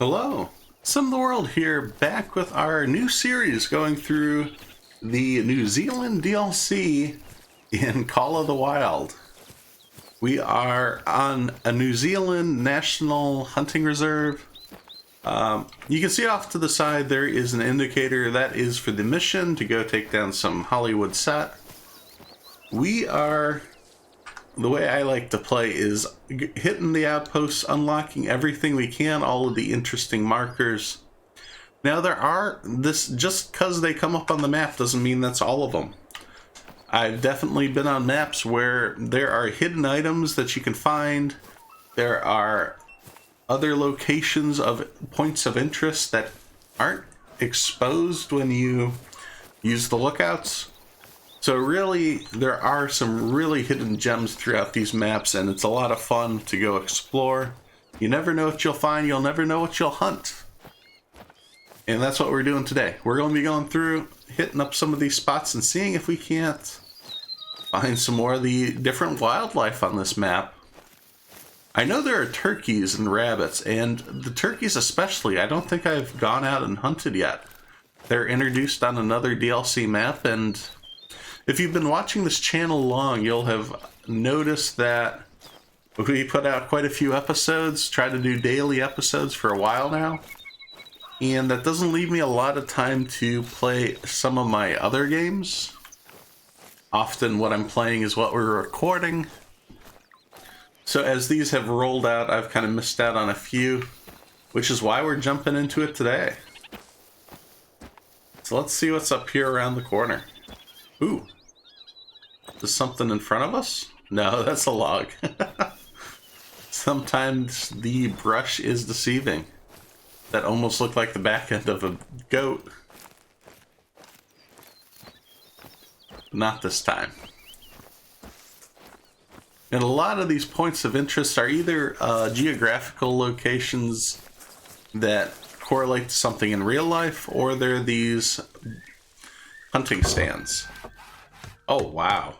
Hello, SimTheWorld here, back with our new series going through the New Zealand DLC in Call of the Wild. We are on a New Zealand National Hunting Reserve. You can see off to the side there is an indicator that is for the mission to go take down some Hollywood set. The way I like to play is hitting the outposts, unlocking everything we can, all of the interesting markers. Now just because they come up on the map doesn't mean that's all of them. I've definitely been on maps where there are hidden items that you can find. There are other locations of points of interest that aren't exposed when you use the lookouts. So really, there are some really hidden gems throughout these maps, and it's a lot of fun to go explore. You never know what you'll find, you'll never know what you'll hunt. And that's what we're doing today. We're going to be going through, hitting up some of these spots and seeing if we can't find some more of the different wildlife on this map. I know there are turkeys and rabbits, and the turkeys especially, I don't think I've gone out and hunted yet. They're introduced on another DLC map, and if you've been watching this channel long, you'll have noticed that we put out quite a few episodes, try to do daily episodes for a while now, and that doesn't leave me a lot of time to play some of my other games. Often what I'm playing is what we're recording. So as these have rolled out, I've kind of missed out on a few, which is why we're jumping into it today. So let's see what's up here around the corner. Ooh. Is something in front of us? No, that's a log. Sometimes the brush is deceiving. That almost looked like the back end of a goat. Not this time. And a lot of these points of interest are either geographical locations that correlate to something in real life, or they're these hunting stands. Oh, wow.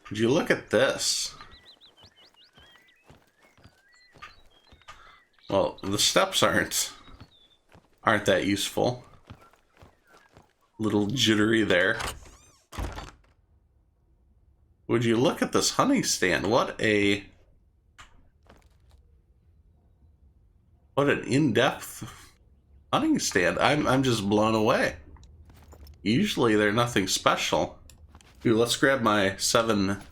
Would you look at this? Well, the steps aren't that useful. Little jittery there. Would you look at this hunting stand? What an in-depth hunting stand. I'm just blown away. Usually they're nothing special. Ooh, let's grab my 7mm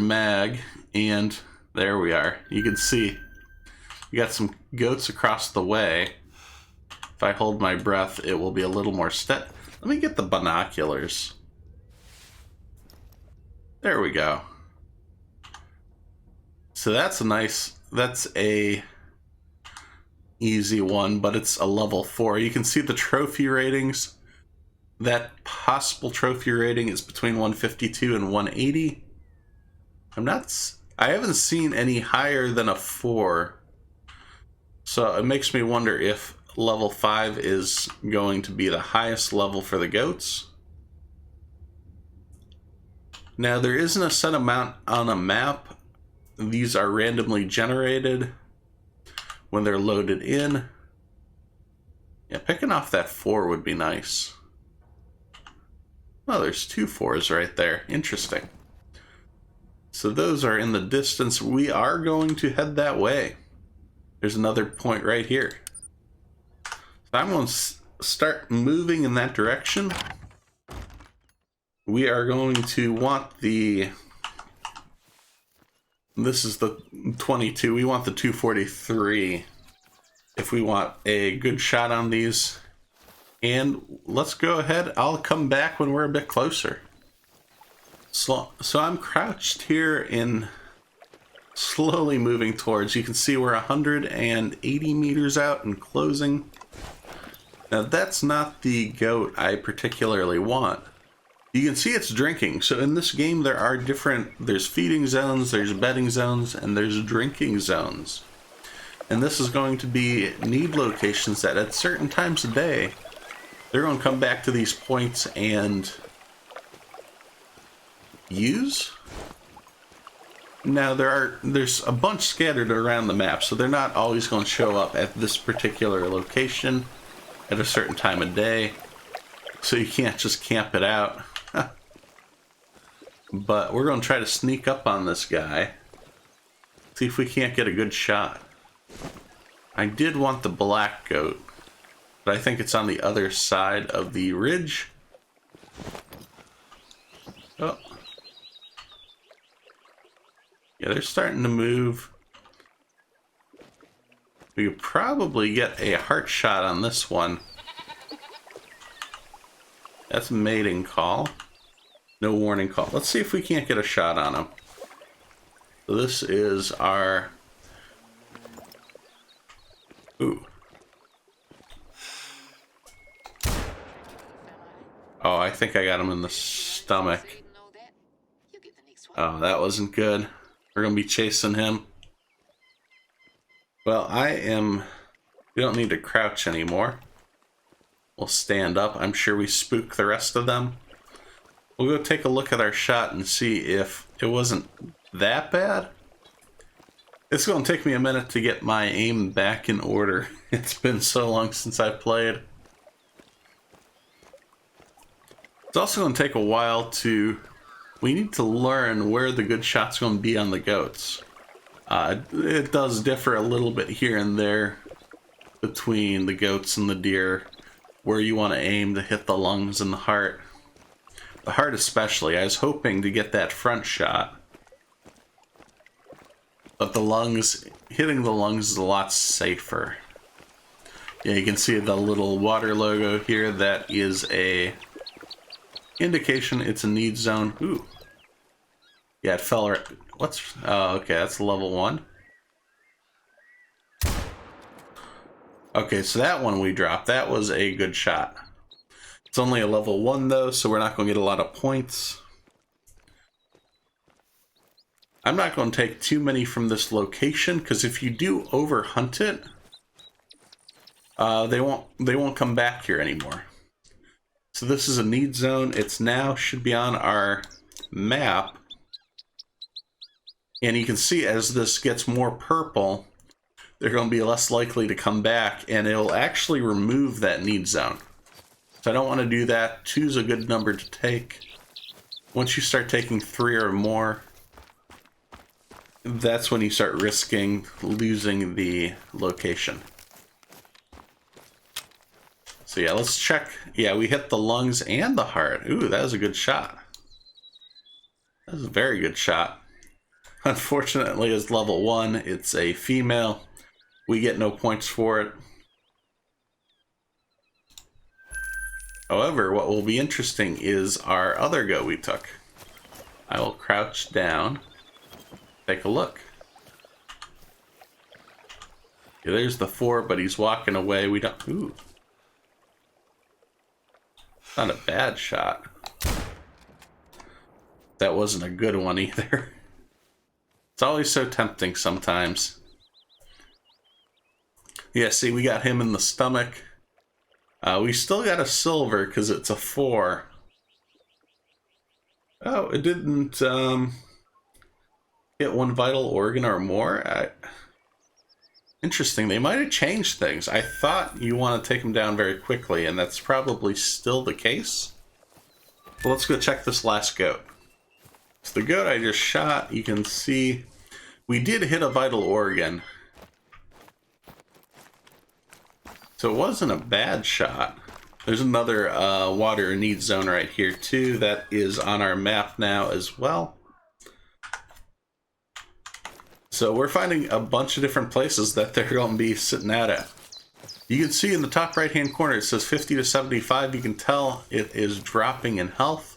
mag, and there we are. You can see we got some goats across the way. If I hold my breath, it will be a little more steady. Let me get the binoculars. There we go. So that's a easy one, but it's a level 4. You can see the trophy ratings. That possible trophy rating is between 152 and 180. I haven't seen any higher than a 4. So it makes me wonder if level 5 is going to be the highest level for the goats. Now, there isn't a set amount on a map. These are randomly generated when they're loaded in. Yeah, picking off that 4 would be nice. Oh, there's 2 4s right there. Interesting. So those are in the distance. We are going to head that way. There's another point right here. So I'm going to start moving in that direction. We are going to want this is the 22. We want the 243 if we want a good shot on these. And let's go ahead. I'll come back when we're a bit closer. So I'm crouched here and slowly moving towards. You can see we're 180 meters out and closing. Now that's not the goat I particularly want. You can see it's drinking. So in this game there are there's feeding zones, there's bedding zones, and there's drinking zones. And this is going to be need locations that at certain times of day, they're going to come back to these points and use. Now there's a bunch scattered around the map, so they're not always going to show up at this particular location at a certain time of day. So you can't just camp it out. But we're going to try to sneak up on this guy. See if we can't get a good shot. I did want the black goat, but I think it's on the other side of the ridge. Oh. Yeah, they're starting to move. We could probably get a heart shot on this one. That's a mating call. No warning call. Let's see if we can't get a shot on him. So this is our... Ooh. Oh, I think I got him in the stomach. Oh, that wasn't good. We're going to be chasing him. Well, we don't need to crouch anymore. We'll stand up. I'm sure we spooked the rest of them. We'll go take a look at our shot and see if it wasn't that bad. It's going to take me a minute to get my aim back in order. It's been so long since I played. It's also going to take a while to... We need to learn where the good shot's going to be on the goats. It does differ a little bit here and there between the goats and the deer, where you want to aim to hit the lungs and the heart. The heart especially. I was hoping to get that front shot. But the lungs, hitting the lungs is a lot safer. Yeah, you can see the little water logo here. That is a indication it's a need zone. Ooh. Yeah, it fell right. What's... Oh, okay, that's level 1. Okay, so that one we dropped. That was a good shot. It's only a level 1 though, so we're not going to get a lot of points. I'm not going to take too many from this location, because if you do overhunt it, they won't come back here anymore. So this is a need zone. It's now should be on our map. And you can see as this gets more purple, they're going to be less likely to come back, and it'll actually remove that need zone. So I don't want to do that. 2 is a good number to take. Once you start taking 3 or more, that's when you start risking losing the location. So yeah, let's check. Yeah, we hit the lungs and the heart. Ooh, that was a good shot. That was a very good shot. Unfortunately, as level 1, it's a female. We get no points for it. However, what will be interesting is our other goat we took. I will crouch down. Take a look. Yeah, there's the 4, but he's walking away. We don't... Ooh. Not a bad shot. That wasn't a good one either. It's always so tempting sometimes. Yeah, see, we got him in the stomach. We still got a silver because it's a 4. Oh, it didn't get 1 vital organ or more. Interesting. They might have changed things. I thought you want to take them down very quickly, and that's probably still the case. Well, let's go check this last goat. So the goat I just shot, you can see we did hit a vital organ. So it wasn't a bad shot. There's another water need zone right here too. That is on our map now as well. So we're finding a bunch of different places that they're going to be sitting out at. You can see in the top right hand corner it says 50 to 75. You can tell it is dropping in health.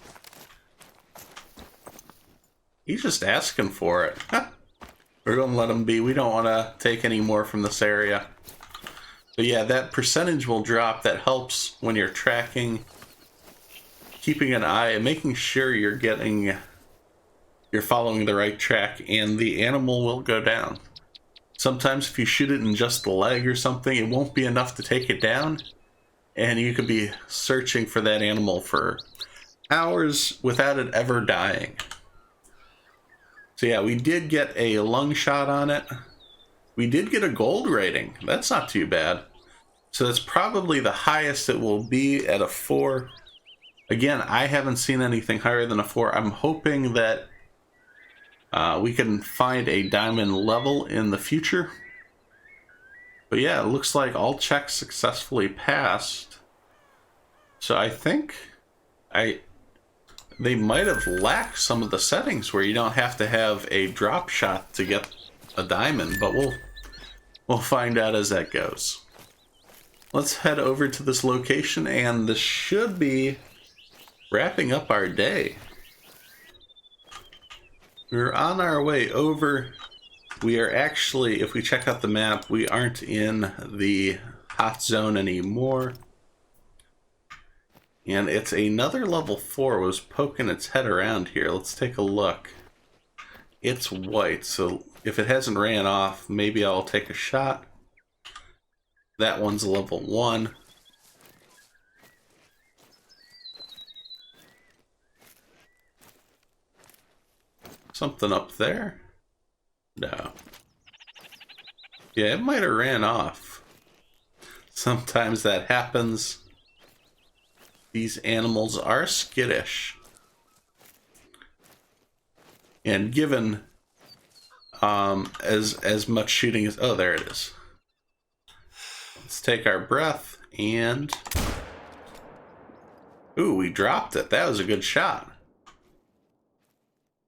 He's just asking for it. We're going to let him be. We don't want to take any more from this area. But yeah, that percentage will drop. That helps when you're tracking, keeping an eye and making sure you're following the right track, and the animal will go down. Sometimes if you shoot it in just the leg or something, it won't be enough to take it down, and you could be searching for that animal for hours without it ever dying. So yeah, we did get a lung shot on it. We did get a gold rating. That's not too bad. So that's probably the highest it will be at a 4. Again, I haven't seen anything higher than a 4. I'm hoping that we can find a diamond level in the future. But yeah, it looks like all checks successfully passed. So I think they might have lacked some of the settings where you don't have to have a drop shot to get a diamond, but we'll find out as that goes. Let's head over to this location, and this should be wrapping up our day. We're on our way over. We are actually, if we check out the map, we aren't in the hot zone anymore. And it's another level 4 was poking its head around here. Let's take a look. It's white, so if it hasn't ran off, maybe I'll take a shot. That one's level 1. Something up there? No. Yeah, it might have ran off. Sometimes that happens. These animals are skittish. And given as much shooting as... Oh, there it is. Let's take our breath and... Ooh, we dropped it. That was a good shot.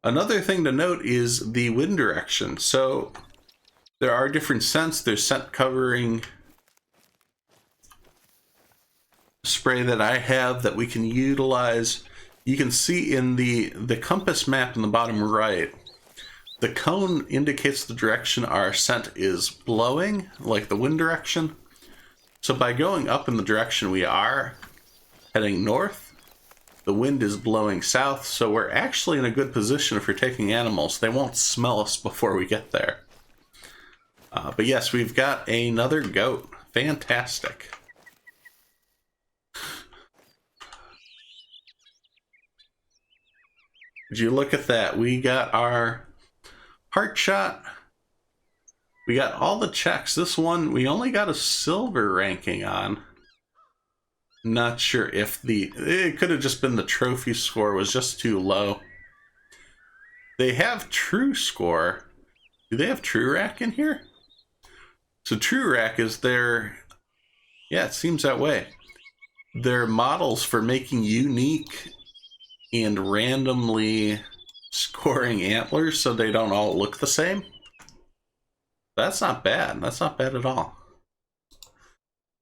Another thing to note is the wind direction. So there are different scents. There's scent covering spray that I have that we can utilize. You can see in the compass map in the bottom right, the cone indicates the direction our scent is blowing, like the wind direction. So by going up in the direction we are heading north, the wind is blowing south, so we're actually in a good position if we're taking animals. They won't smell us before we get there. But yes, we've got another goat. Fantastic. Did you look at that? We got our heart shot. We got all the checks. This one, we only got a silver ranking on. Not sure if it could have just been the trophy score was just too low. They have true score. Do they have true rack in here? So true rack is their, yeah, it seems that way. They're models for making unique and randomly scoring antlers so they don't all look the same. That's not bad. That's not bad at all.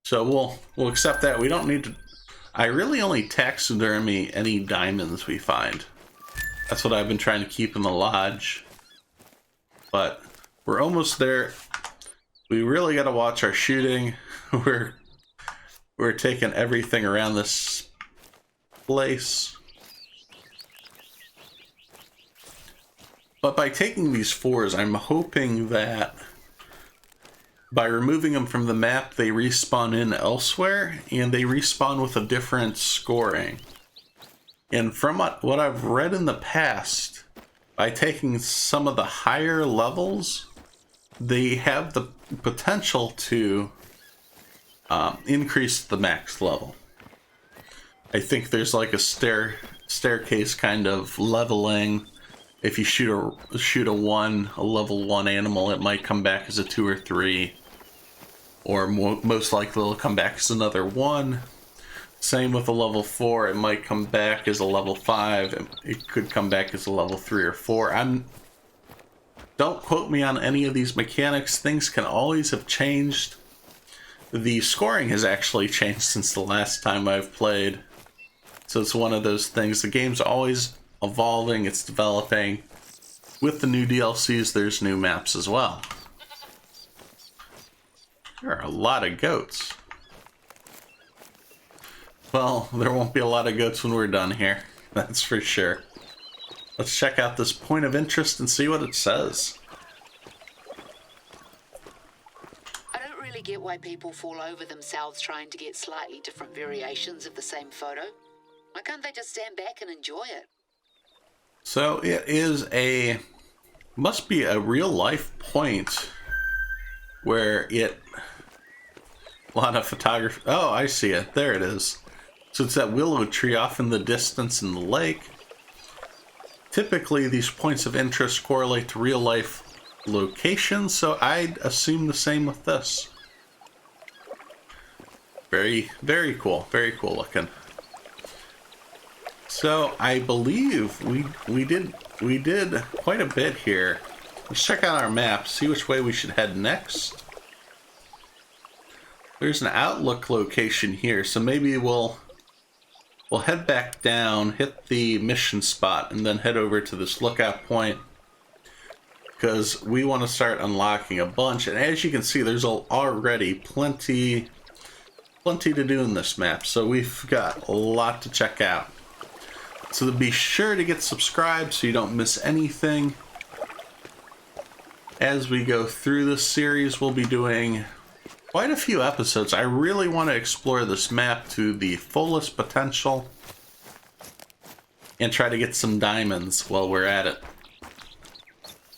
So we'll accept that. We don't need to... I really only taxidermy any diamonds we find. That's what I've been trying to keep in the lodge. But we're almost there. We really got to watch our shooting. We're taking everything around this place. But by taking these 4s, I'm hoping that by removing them from the map, they respawn in elsewhere, and they respawn with a different scoring. And from what I've read in the past, by taking some of the higher levels, they have the potential to increase the max level. I think there's like a staircase kind of leveling. If you shoot a level 1 animal, it might come back as a 2 or 3. Or most likely it'll come back as another 1. Same with a level 4, it might come back as a level 5. It could come back as a level 3 or 4. Don't quote me on any of these mechanics. Things can always have changed. The scoring has actually changed since the last time I've played. So it's one of those things. The game's always evolving, it's developing. With the new DLCs, there's new maps as well. There are a lot of goats. Well, there won't be a lot of goats when we're done here. That's for sure. Let's check out this point of interest and see what it says. I don't really get why people fall over themselves trying to get slightly different variations of the same photo. Why can't they just stand back and enjoy it? So it is a Must be a real life point where it... A lot of photography. Oh, I see it. There it is. So it's that willow tree off in the distance in the lake. Typically, these points of interest correlate to real life locations, so I'd assume the same with this. Very, very cool. Very cool looking. So I believe we did quite a bit here. Let's check out our map, see which way we should head next. There's an outlook location here, so maybe we'll head back down, hit the mission spot, and then head over to this lookout point, because we want to start unlocking a bunch. And as you can see, there's already plenty to do in this map, so we've got a lot to check out. So be sure to get subscribed so you don't miss anything. As we go through this series, we'll be doing quite a few episodes. I really want to explore this map to the fullest potential and try to get some diamonds while we're at it.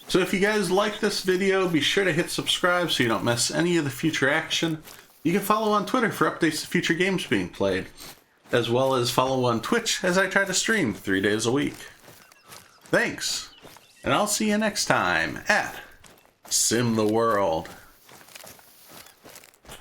So if you guys like this video, be sure to hit subscribe so you don't miss any of the future action. You can follow on Twitter for updates to future games being played, as well as follow on Twitch as I try to stream 3 days a week. Thanks, and I'll see you next time at SimTheWorld.